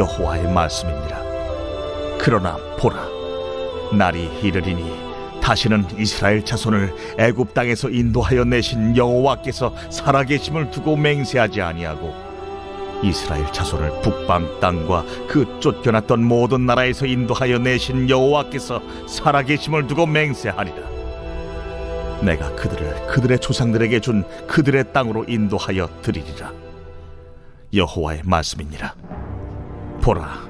여호와의 말씀이니라. 그러나 보라, 날이 이르리니 다시는 이스라엘 자손을 애굽 땅에서 인도하여 내신 여호와께서 살아계심을 두고 맹세하지 아니하고 이스라엘 자손을 북방 땅과 그 쫓겨났던 모든 나라에서 인도하여 내신 여호와께서 살아계심을 두고 맹세하리라. 내가 그들을 그들의 조상들에게 준 그들의 땅으로 인도하여 드리리라. 여호와의 말씀이니라. 보라,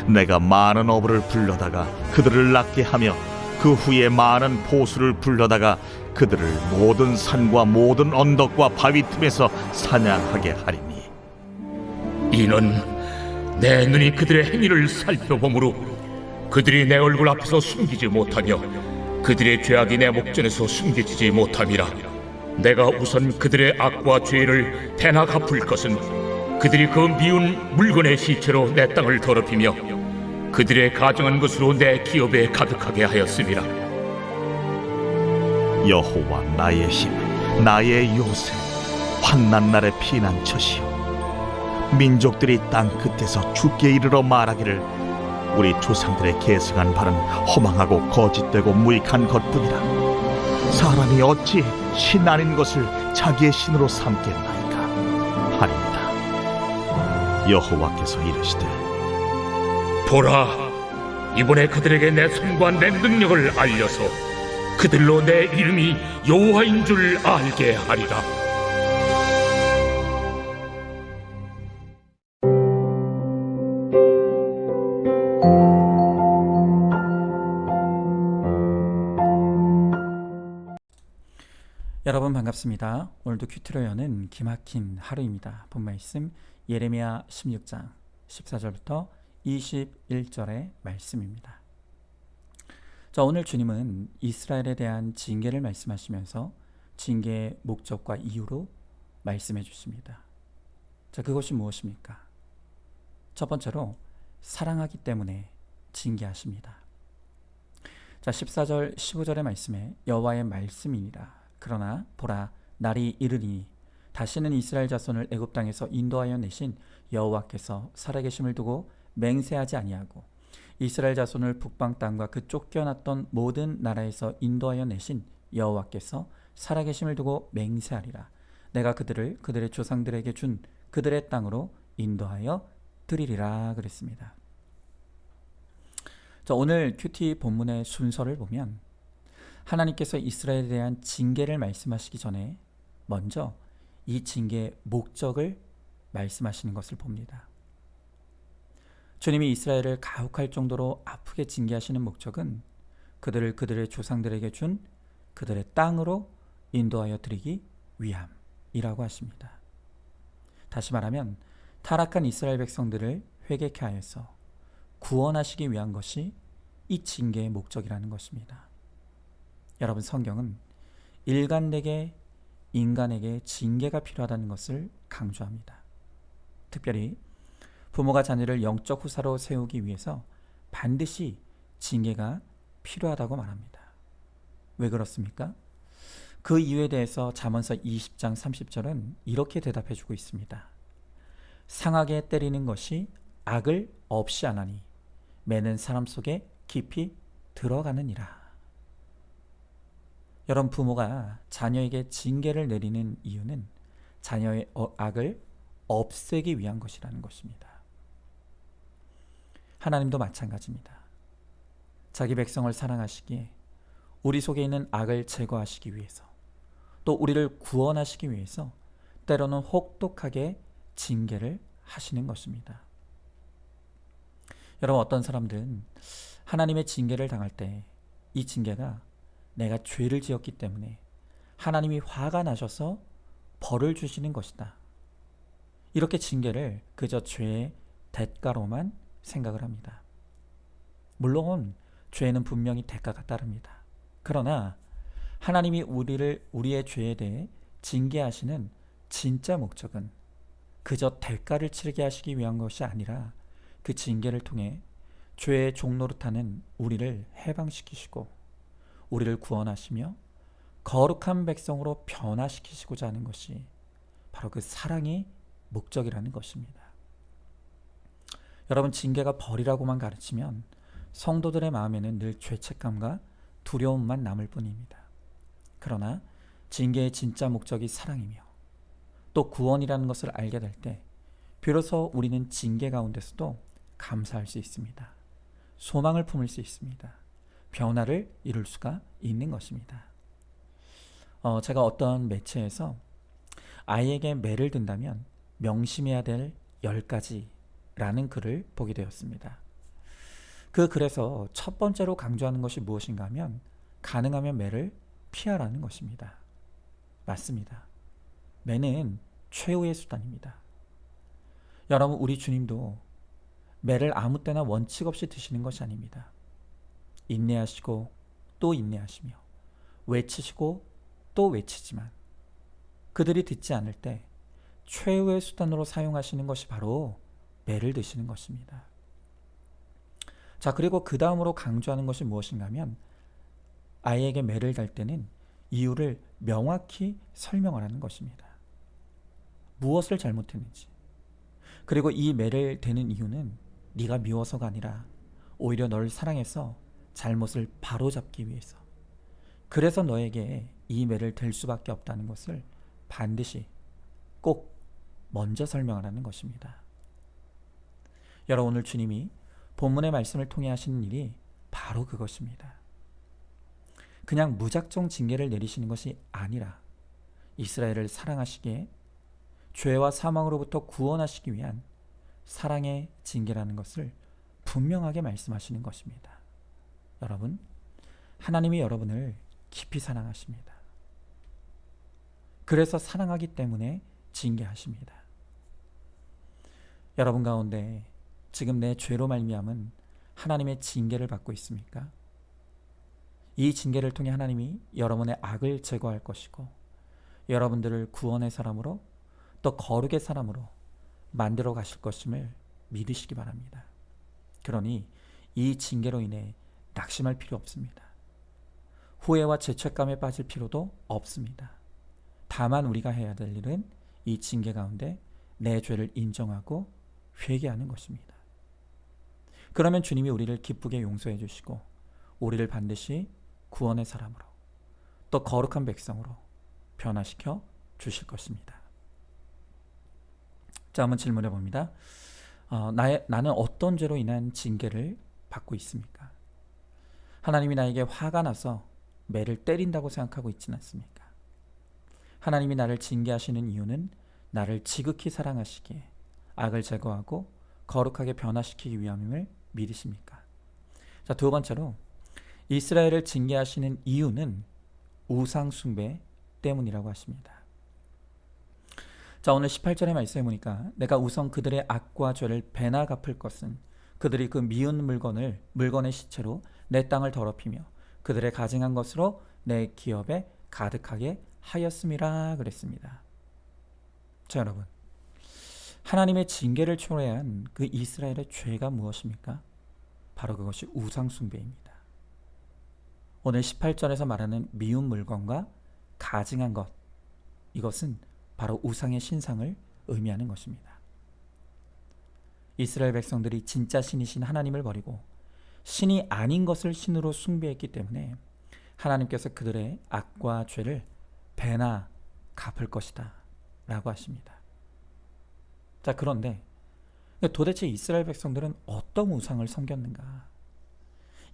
내가 많은 어부를 불러다가 그들을 낫게 하며 그 후에 많은 포수를 불러다가 그들을 모든 산과 모든 언덕과 바위 틈에서 사냥하게 하리니 이는 내 눈이 그들의 행위를 살펴보므로 그들이 내 얼굴 앞에서 숨기지 못하며 그들의 죄악이 내 목전에서 숨겨지지 못함이라. 내가 우선 그들의 악과 죄를 대나 갚을 것은 그들이 그 미운 물건의 시체로 내 땅을 더럽히며 그들의 가정한 것으로 내 기업에 가득하게 하였음이라. 여호와 나의 힘, 나의 요새, 환난 날의 피난처시요, 민족들이 땅 끝에서 죽게 이르러 말하기를 우리 조상들의 계승한 바는 허망하고 거짓되고 무익한 것뿐이라. 사람이 어찌 신 아닌 것을 자기의 신으로 삼겠나이까 하리이다. 여호와께서 이르시되, 보라, 이번에 그들에게 내 손과 내 능력을 알려서 그들로 내 이름이 여호와인 줄 알게 하리라. 여러분 반갑습니다. 오늘도 큐티로 여는 기막힌 하루입니다. 본 말씀 예레미야 16장 14절부터 21절의 말씀입니다. 자, 오늘 주님은 이스라엘에 대한 징계를 말씀하시면서 징계의 목적과 이유로 말씀해 주십니다. 자, 그것이 무엇입니까? 첫 번째로 사랑하기 때문에 징계하십니다. 자, 14절 15절의 말씀에 여호와의 말씀이니라. 그러나 보라, 날이 이르리니 다시는 이스라엘 자손을 애굽 땅에서 인도하여 내신 여호와께서 살아계심을 두고 맹세하지 아니하고 이스라엘 자손을 북방 땅과 그 쫓겨났던 모든 나라에서 인도하여 내신 여호와께서 살아계심을 두고 맹세하리라. 내가 그들을 그들의 조상들에게 준 그들의 땅으로 인도하여 드리리라 그랬습니다. 자, 오늘 큐티 본문의 순서를 보면 하나님께서 이스라엘에 대한 징계를 말씀하시기 전에 먼저 이 징계의 목적을 말씀하시는 것을 봅니다. 주님이 이스라엘을 가혹할 정도로 아프게 징계하시는 목적은 그들을 그들의 조상들에게 준 그들의 땅으로 인도하여 드리기 위함이라고 하십니다. 다시 말하면 타락한 이스라엘 백성들을 회개케 하여서 구원하시기 위한 것이 이 징계의 목적이라는 것입니다. 여러분, 성경은 일관되게 인간에게 징계가 필요하다는 것을 강조합니다. 특별히 부모가 자녀를 영적 후사로 세우기 위해서 반드시 징계가 필요하다고 말합니다. 왜 그렇습니까? 그 이유에 대해서 잠언서 20장 30절은 이렇게 대답해 주고 있습니다. 상하게 때리는 것이 악을 없이 하나니 매는 사람 속에 깊이 들어가느니라. 여러분, 부모가 자녀에게 징계를 내리는 이유는 자녀의 악을 없애기 위한 것이라는 것입니다. 하나님도 마찬가지입니다. 자기 백성을 사랑하시기에 우리 속에 있는 악을 제거하시기 위해서, 또 우리를 구원하시기 위해서 때로는 혹독하게 징계를 하시는 것입니다. 여러분, 어떤 사람들은 하나님의 징계를 당할 때 이 징계가 내가 죄를 지었기 때문에 하나님이 화가 나셔서 벌을 주시는 것이다, 이렇게 징계를 그저 죄의 대가로만 생각을 합니다. 물론 죄에는 분명히 대가가 따릅니다. 그러나 하나님이 우리의 죄에 대해 징계하시는 진짜 목적은 그저 대가를 치르게 하시기 위한 것이 아니라 그 징계를 통해 죄의 종노릇하는 우리를 해방시키시고 우리를 구원하시며 거룩한 백성으로 변화시키시고자 하는 것이 바로 그 사랑의 목적이라는 것입니다. 여러분, 징계가 벌이라고만 가르치면 성도들의 마음에는 늘 죄책감과 두려움만 남을 뿐입니다. 그러나 징계의 진짜 목적이 사랑이며 또 구원이라는 것을 알게 될 때 비로소 우리는 징계 가운데서도 감사할 수 있습니다. 소망을 품을 수 있습니다. 변화를 이룰 수가 있는 것입니다. 제가 어떤 매체에서 아이에게 매를 든다면 명심해야 될 10가지라는 글을 보게 되었습니다. 그 글에서 첫 번째로 강조하는 것이 무엇인가 하면 가능하면 매를 피하라는 것입니다. 맞습니다. 매는 최후의 수단입니다. 여러분, 우리 주님도 매를 아무 때나 원칙 없이 드시는 것이 아닙니다. 인내하시고 또 인내하시며 외치시고 또 외치지만 그들이 듣지 않을 때 최후의 수단으로 사용하시는 것이 바로 매를 드시는 것입니다. 자, 그리고 그 다음으로 강조하는 것이 무엇인가 하면 아이에게 매를 달 때는 이유를 명확히 설명을 하는 것입니다. 무엇을 잘못했는지, 그리고 이 매를 대는 이유는 네가 미워서가 아니라 오히려 너를 사랑해서 잘못을 바로잡기 위해서, 그래서 너에게 이 매를 댈 수밖에 없다는 것을 반드시 꼭 먼저 설명을 하는 것입니다. 여러분, 오늘 주님이 본문의 말씀을 통해 하시는 일이 바로 그것입니다. 그냥 무작정 징계를 내리시는 것이 아니라 이스라엘을 사랑하시기에 죄와 사망으로부터 구원하시기 위한 사랑의 징계라는 것을 분명하게 말씀하시는 것입니다. 여러분, 하나님이 여러분을 깊이 사랑하십니다. 그래서 사랑하기 때문에 징계하십니다. 여러분 가운데 지금 내 죄로 말미암은 하나님의 징계를 받고 있습니까? 이 징계를 통해 하나님이 여러분의 악을 제거할 것이고 여러분들을 구원의 사람으로 또 거룩의 사람으로 만들어 가실 것임을 믿으시기 바랍니다. 그러니 이 징계로 인해 낙심할 필요 없습니다. 후회와 죄책감에 빠질 필요도 없습니다. 다만 우리가 해야 될 일은 이 징계 가운데 내 죄를 인정하고 회개하는 것입니다. 그러면 주님이 우리를 기쁘게 용서해 주시고 우리를 반드시 구원의 사람으로 또 거룩한 백성으로 변화시켜 주실 것입니다. 자, 한번 질문해 봅니다. 나는 어떤 죄로 인한 징계를 받고 있습니까? 하나님이 나에게 화가 나서 매를 때린다고 생각하고 있지는 않습니까? 하나님이 나를 징계하시는 이유는 나를 지극히 사랑하시기에 악을 제거하고 거룩하게 변화시키기 위함임을 믿으십니까? 자, 두 번째로 이스라엘을 징계하시는 이유는 우상 숭배 때문이라고 하십니다. 자, 오늘 18절의 말씀에 보니까 내가 우선 그들의 악과 죄를 배나 갚을 것은 그들이 그 미운 물건의 시체로 내 땅을 더럽히며 그들의 가증한 것으로 내 기업에 가득하게 하였음이라 그랬습니다. 자, 여러분, 하나님의 징계를 초래한 그 이스라엘의 죄가 무엇입니까? 바로 그것이 우상 숭배입니다. 오늘 18절에서 말하는 미운 물건과 가증한 것, 이것은 바로 우상의 신상을 의미하는 것입니다. 이스라엘 백성들이 진짜 신이신 하나님을 버리고 신이 아닌 것을 신으로 숭배했기 때문에 하나님께서 그들의 악과 죄를 배나 갚을 것이다 라고 하십니다. 자, 그런데 도대체 이스라엘 백성들은 어떤 우상을 섬겼는가?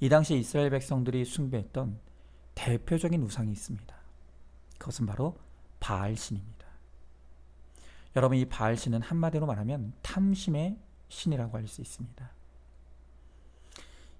이 당시 이스라엘 백성들이 숭배했던 대표적인 우상이 있습니다. 그것은 바로 바알신입니다. 여러분, 이 바알신은 한마디로 말하면 탐심의 신이라고 할 수 있습니다.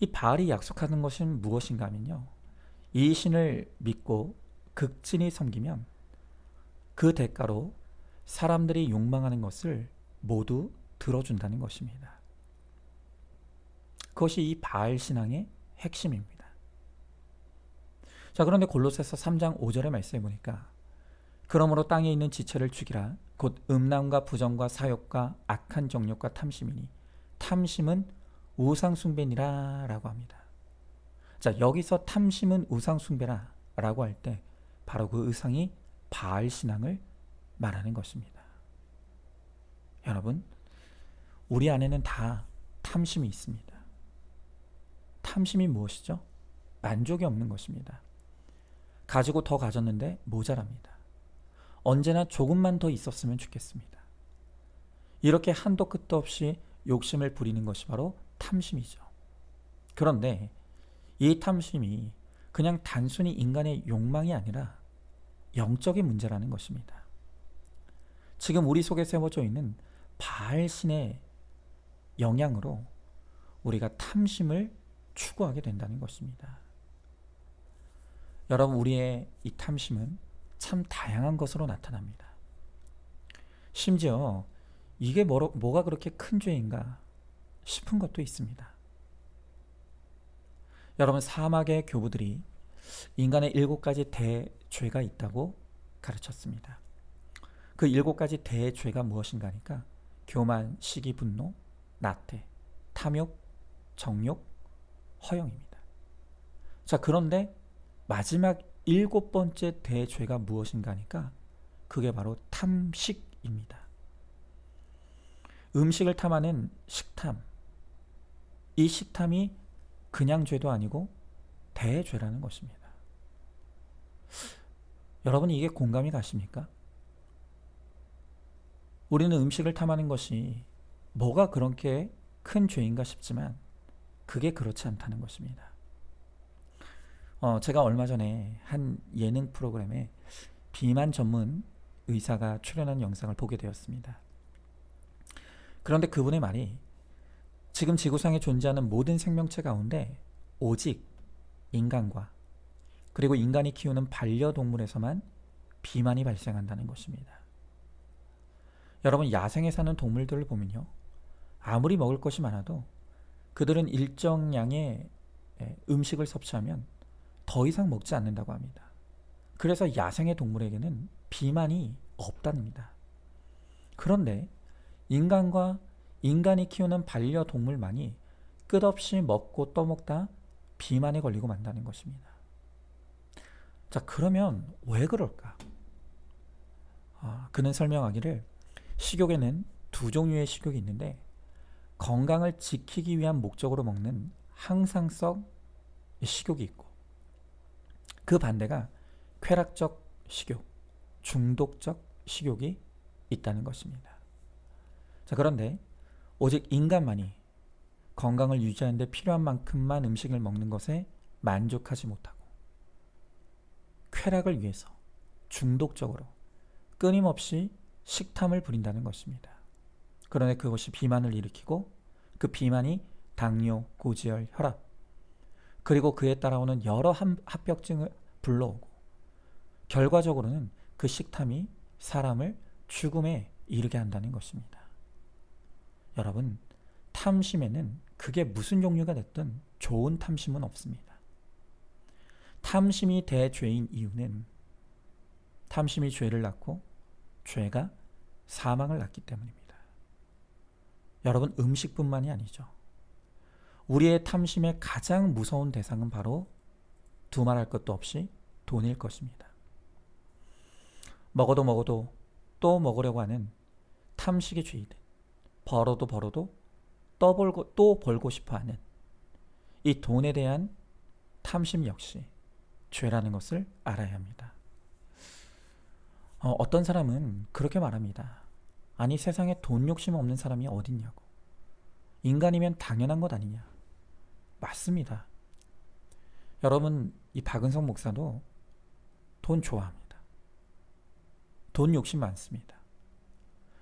이 바알이 약속하는 것은 무엇인가 하면요, 이 신을 믿고 극진히 섬기면 그 대가로 사람들이 욕망하는 것을 모두 들어준다는 것입니다. 그것이 이 바알 신앙의 핵심입니다. 자, 그런데 골로새서 3장 5절의 말씀에 보니까 그러므로 땅에 있는 지체를 죽이라 곧 음란과 부정과 사욕과 악한 정욕과 탐심이니 탐심은 우상 숭배니라 라고 합니다. 자, 여기서 탐심은 우상 숭배라 라고 할 때 바로 그 우상이 바알 신앙을 말하는 것입니다. 여러분, 우리 안에는 다 탐심이 있습니다. 탐심이 무엇이죠? 만족이 없는 것입니다. 가지고 더 가졌는데 모자랍니다. 언제나 조금만 더 있었으면 좋겠습니다. 이렇게 한도 끝도 없이 욕심을 부리는 것이 바로 탐심이죠. 그런데 이 탐심이 그냥 단순히 인간의 욕망이 아니라 영적인 문제라는 것입니다. 지금 우리 속에 세워져 있는 바알신의 영향으로 우리가 탐심을 추구하게 된다는 것입니다. 여러분, 우리의 이 탐심은 참 다양한 것으로 나타납니다. 심지어 이게 뭐가 그렇게 큰 죄인가 싶은 것도 있습니다. 여러분, 사막의 교부들이 인간의 7가지 대죄가 있다고 가르쳤습니다. 그 7가지 대죄가 무엇인가 하니까 교만, 시기, 분노, 나태, 탐욕, 정욕, 허영입니다. 자, 그런데 마지막 7번째 대죄가 무엇인가 하니까 그게 바로 탐식입니다. 음식을 탐하는 식탐. 이 식탐이 그냥 죄도 아니고 대죄라는 것입니다. 여러분, 이게 공감이 가십니까? 우리는 음식을 탐하는 것이 뭐가 그렇게 큰 죄인가 싶지만 그게 그렇지 않다는 것입니다. 제가 얼마 전에 한 예능 프로그램에 비만 전문 의사가 출연한 영상을 보게 되었습니다. 그런데 그분의 말이 지금 지구상에 존재하는 모든 생명체 가운데 오직 인간과 그리고 인간이 키우는 반려동물에서만 비만이 발생한다는 것입니다. 여러분, 야생에 사는 동물들을 보면요, 아무리 먹을 것이 많아도 그들은 일정량의 음식을 섭취하면 더 이상 먹지 않는다고 합니다. 그래서 야생의 동물에게는 비만이 없답니다. 그런데 인간이 키우는 반려동물만이 끝없이 먹고 또 먹다 비만에 걸리고 만다는 것입니다. 자, 그러면 왜 그럴까? 그는 설명하기를 식욕에는 2종류의 식욕이 있는데 건강을 지키기 위한 목적으로 먹는 항상성 식욕이 있고 그 반대가 쾌락적 식욕, 중독적 식욕이 있다는 것입니다. 자, 그런데 오직 인간만이 건강을 유지하는 데 필요한 만큼만 음식을 먹는 것에 만족하지 못하고 쾌락을 위해서 중독적으로 끊임없이 식탐을 부린다는 것입니다. 그런데 그것이 비만을 일으키고 그 비만이 당뇨, 고지혈, 혈압 그리고 그에 따라오는 여러 합병증을 불러오고 결과적으로는 그 식탐이 사람을 죽음에 이르게 한다는 것입니다. 여러분, 탐심에는 그게 무슨 종류가 됐든 좋은 탐심은 없습니다. 탐심이 대죄인 이유는 탐심이 죄를 낳고 죄가 사망을 낳기 때문입니다. 여러분, 음식뿐만이 아니죠. 우리의 탐심의 가장 무서운 대상은 바로 두말할 것도 없이 돈일 것입니다. 먹어도 또 먹으려고 하는 탐식의 죄이든 벌어도 또 벌고 싶어하는 이 돈에 대한 탐심 역시 죄라는 것을 알아야 합니다. 어떤 사람은 그렇게 말합니다. 아니, 세상에 돈 욕심 없는 사람이 어딨냐고. 인간이면 당연한 것 아니냐. 맞습니다. 여러분, 이 박은성 목사도 돈 좋아합니다. 돈 욕심 많습니다.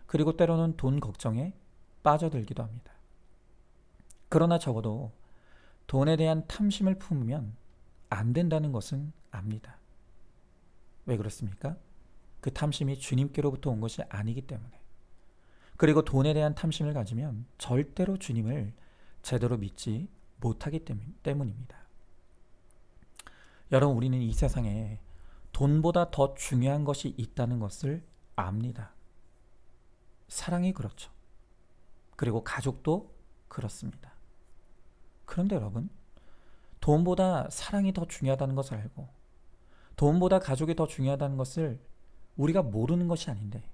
그리고 때로는 돈 걱정에 빠져들기도 합니다. 그러나 적어도 돈에 대한 탐심을 품으면 안 된다는 것은 압니다. 왜 그렇습니까? 그 탐심이 주님께로부터 온 것이 아니기 때문에. 그리고 돈에 대한 탐심을 가지면 절대로 주님을 제대로 믿지 못하기 때문입니다. 여러분, 우리는 이 세상에 돈보다 더 중요한 것이 있다는 것을 압니다. 사랑이 그렇죠. 그리고 가족도 그렇습니다. 그런데 여러분, 돈보다 사랑이 더 중요하다는 것을 알고 돈보다 가족이 더 중요하다는 것을 우리가 모르는 것이 아닌데,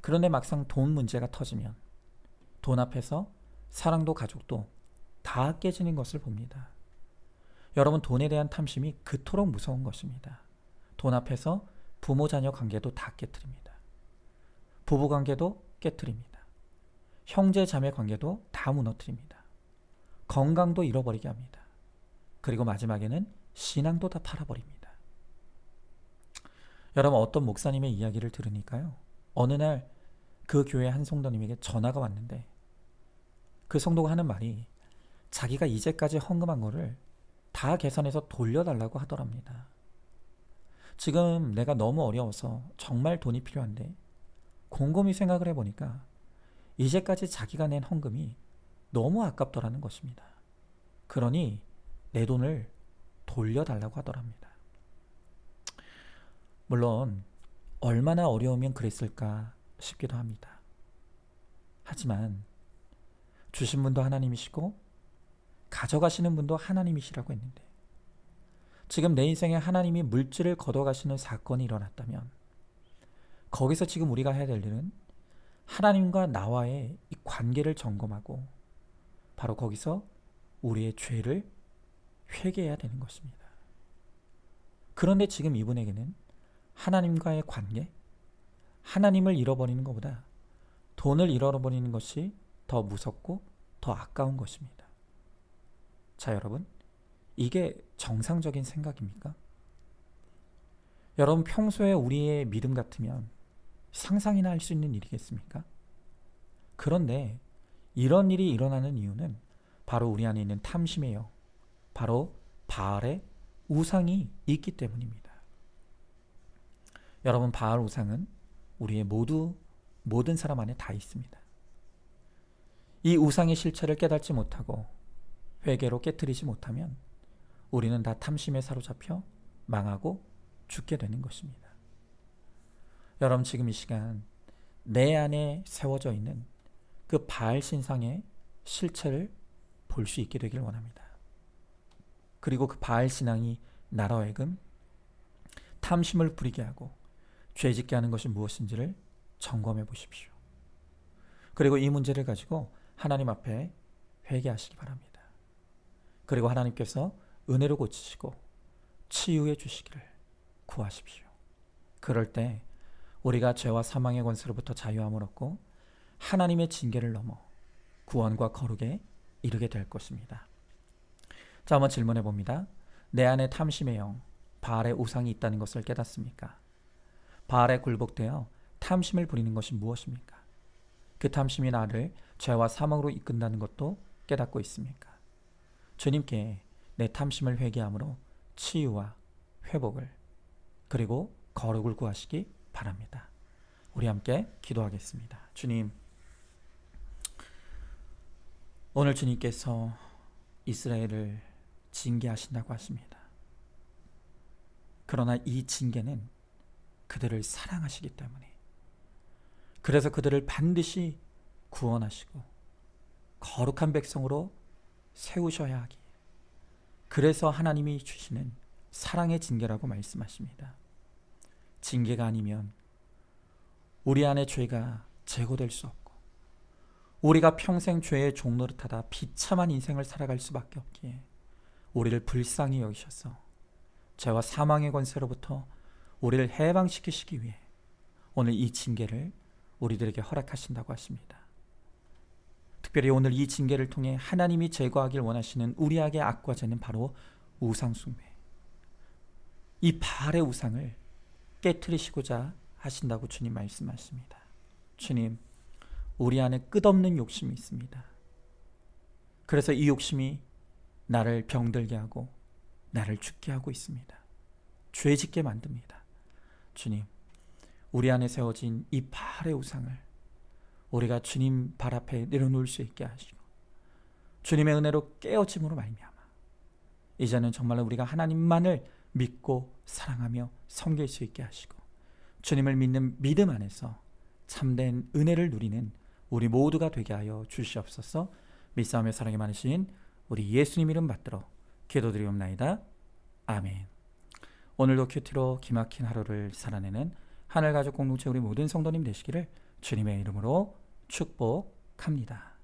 그런데 막상 돈 문제가 터지면 돈 앞에서 사랑도 가족도 다 깨지는 것을 봅니다. 여러분, 돈에 대한 탐심이 그토록 무서운 것입니다. 돈 앞에서 부모 자녀 관계도 다 깨트립니다. 부부 관계도 깨트립니다. 형제 자매 관계도 다 무너뜨립니다. 건강도 잃어버리게 합니다. 그리고 마지막에는 신앙도 다 팔아버립니다. 여러분, 어떤 목사님의 이야기를 들으니까요, 어느 날 그 교회 한 성도님에게 전화가 왔는데 그 성도가 하는 말이 자기가 이제까지 헌금한 거를 다 계산해서 돌려달라고 하더랍니다. 지금 내가 너무 어려워서 정말 돈이 필요한데 곰곰이 생각을 해보니까 이제까지 자기가 낸 헌금이 너무 아깝더라는 것입니다. 그러니 내 돈을 돌려달라고 하더랍니다. 물론 얼마나 어려우면 그랬을까 싶기도 합니다. 하지만 주신 분도 하나님이시고 가져가시는 분도 하나님이시라고 했는데 지금 내 인생에 하나님이 물질을 걷어가시는 사건이 일어났다면 거기서 지금 우리가 해야 될 일은 하나님과 나와의 이 관계를 점검하고 바로 거기서 우리의 죄를 회개해야 되는 것입니다. 그런데 지금 이분에게는 하나님과의 관계, 하나님을 잃어버리는 것보다 돈을 잃어버리는 것이 더 무섭고 더 아까운 것입니다. 자, 여러분, 이게 정상적인 생각입니까? 여러분, 평소에 우리의 믿음 같으면 상상이나 할 수 있는 일이겠습니까? 그런데 이런 일이 일어나는 이유는 바로 우리 안에 있는 탐심이에요. 바로 바알의 우상이 있기 때문입니다. 여러분, 바알 우상은 우리의 모든 사람 안에 다 있습니다. 이 우상의 실체를 깨닫지 못하고 회개로 깨트리지 못하면 우리는 다 탐심에 사로잡혀 망하고 죽게 되는 것입니다. 여러분, 지금 이 시간 내 안에 세워져 있는 그 바알 신상의 실체를 볼 수 있게 되길 원합니다. 그리고 그 바알 신앙이 나로 하여금 탐심을 부리게 하고 죄짓게 하는 것이 무엇인지를 점검해 보십시오. 그리고 이 문제를 가지고 하나님 앞에 회개하시기 바랍니다. 그리고 하나님께서 은혜로 고치시고 치유해 주시기를 구하십시오. 그럴 때 우리가 죄와 사망의 권세로부터 자유함을 얻고 하나님의 징계를 넘어 구원과 거룩에 이르게 될 것입니다. 자, 한번 질문해 봅니다. 내 안에 탐심의 영, 바알의 우상이 있다는 것을 깨닫습니까? 바알에 굴복되어 탐심을 부리는 것이 무엇입니까? 그 탐심이 나를 죄와 사망으로 이끈다는 것도 깨닫고 있습니까? 주님께 내 탐심을 회개함으로 치유와 회복을 그리고 거룩을 구하시기 바랍니다. 우리 함께 기도하겠습니다. 주님, 오늘 주님께서 이스라엘을 징계하신다고 하십니다. 그러나 이 징계는 그들을 사랑하시기 때문에, 그래서 그들을 반드시 구원하시고 거룩한 백성으로 세우셔야 하기에, 그래서 하나님이 주시는 사랑의 징계라고 말씀하십니다. 징계가 아니면 우리 안에 죄가 제거될 수 없고 우리가 평생 죄의 종노릇하다 비참한 인생을 살아갈 수밖에 없기에 우리를 불쌍히 여기셔서 죄와 사망의 권세로부터 우리를 해방시키시기 위해 오늘 이 징계를 우리들에게 허락하신다고 하십니다. 특별히 오늘 이 징계를 통해 하나님이 제거하길 원하시는 우리에게 악과 죄는 바로 우상숭배, 이 바알의 우상을 깨트리시고자 하신다고 주님 말씀하십니다. 주님, 우리 안에 끝없는 욕심이 있습니다. 그래서 이 욕심이 나를 병들게 하고 나를 죽게 하고 있습니다. 죄짓게 만듭니다. 주님, 우리 안에 세워진 이 바알의 우상을 우리가 주님 발 앞에 내려놓을 수 있게 하시고 주님의 은혜로 깨어짐으로 말미암아 이제는 정말로 우리가 하나님만을 믿고 사랑하며 섬길 수 있게 하시고 주님을 믿는 믿음 안에서 참된 은혜를 누리는 우리 모두가 되게 하여 주시옵소서. 믿사오며 사랑이 많으신 우리 예수님 이름 받들어 기도드리옵나이다. 아멘. 오늘도 큐티로 기막힌 하루를 살아내는 하늘가족 공동체 우리 모든 성도님 되시기를 주님의 이름으로 축복합니다.